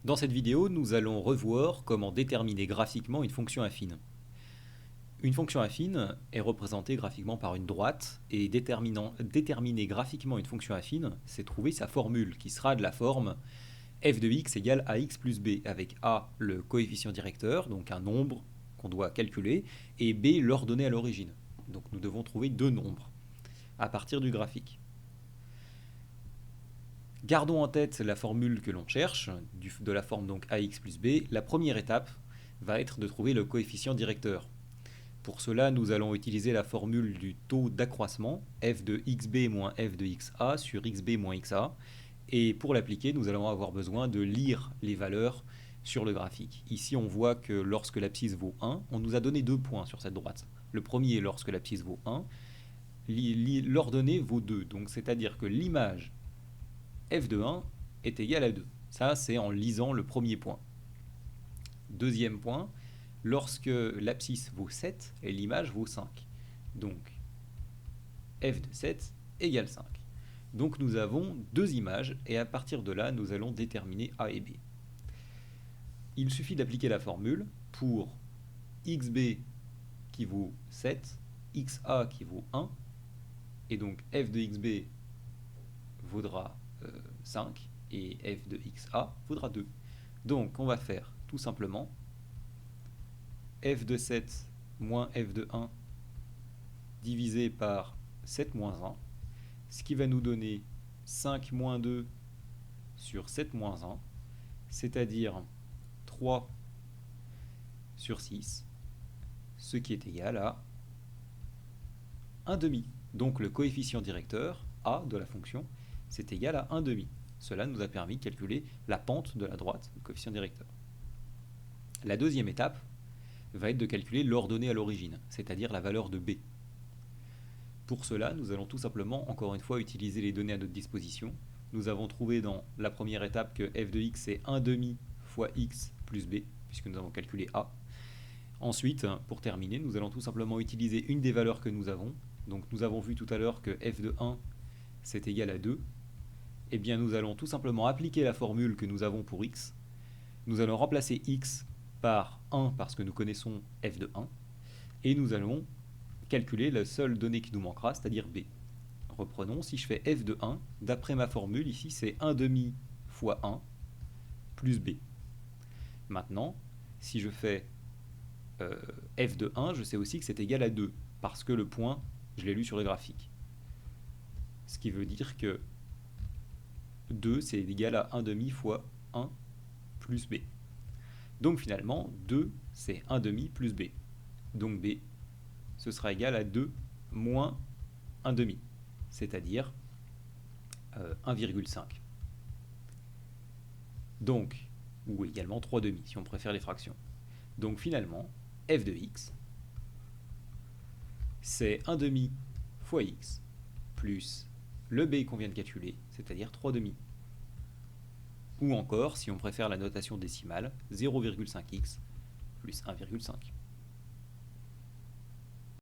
Dans cette vidéo, nous allons revoir comment déterminer graphiquement une fonction affine. Une fonction affine est représentée graphiquement par une droite, et déterminer graphiquement une fonction affine, c'est trouver sa formule, qui sera de la forme f de x égale ax plus b, avec a le coefficient directeur, donc un nombre qu'on doit calculer, et b l'ordonnée à l'origine. Donc nous devons trouver deux nombres à partir du graphique. Gardons en tête la formule que l'on cherche, de la forme donc ax plus b. La première étape va être de trouver le coefficient directeur. Pour cela, nous allons utiliser la formule du taux d'accroissement, f de xb moins f de xa sur xb moins xa. Et pour l'appliquer, nous allons avoir besoin de lire les valeurs sur le graphique. Ici, on voit que lorsque l'abscisse vaut 1, on nous a donné 2 points sur cette droite. Le premier est lorsque l'abscisse vaut 1, l'ordonnée vaut 2. Donc c'est-à-dire que l'image f de 1 est égale à 2. Ça, c'est en lisant le premier point. Deuxième point, lorsque l'abscisse vaut 7 et l'image vaut 5. Donc, f de 7 égale 5. Donc nous avons deux images, et à partir de là, nous allons déterminer A et B. Il suffit d'appliquer la formule pour xb qui vaut 7, xa qui vaut 1, et donc f de xb vaudra 5, et f de xa vaudra 2. Donc on va faire tout simplement f de 7 moins f de 1 divisé par 7 moins 1, ce qui va nous donner 5 moins 2 sur 7 moins 1, c'est-à-dire 3 sur 6, ce qui est égal à 1 demi. Donc le coefficient directeur, a de la fonction, c'est égal à 1 demi. Cela nous a permis de calculer la pente de la droite, le coefficient directeur. La deuxième étape va être de calculer l'ordonnée à l'origine, c'est-à-dire la valeur de b. Pour cela, nous allons tout simplement, encore une fois, utiliser les données à notre disposition. Nous avons trouvé dans la première étape que f de x est 1 demi fois x plus b, puisque nous avons calculé a. Ensuite, pour terminer, nous allons tout simplement utiliser une des valeurs que nous avons. Donc nous avons vu tout à l'heure que f de 1, c'est égal à 2. Eh bien, nous allons tout simplement appliquer la formule que nous avons pour x. Nous allons remplacer x par 1 parce que nous connaissons f de 1. Et nous allons calculer la seule donnée qui nous manquera, c'est-à-dire b. Reprenons, si je fais f de 1, d'après ma formule, ici c'est 1 demi fois 1 plus b. Maintenant, si je fais f de 1, je sais aussi que c'est égal à 2, parce que le point, je l'ai lu sur le graphique. Ce qui veut dire que 2, c'est égal à 1 demi fois 1 plus b. Donc finalement, 2, c'est 1 demi plus b. Donc b, ce sera égal à 2 moins 1 demi, c'est-à-dire 1,5. Donc, ou également 3 demi, si on préfère les fractions. Donc finalement, f de x, c'est 1 demi fois x, plus le b qu'on vient de calculer, c'est-à-dire 3 demi. Ou encore, si on préfère la notation décimale, 0,5x plus 1,5.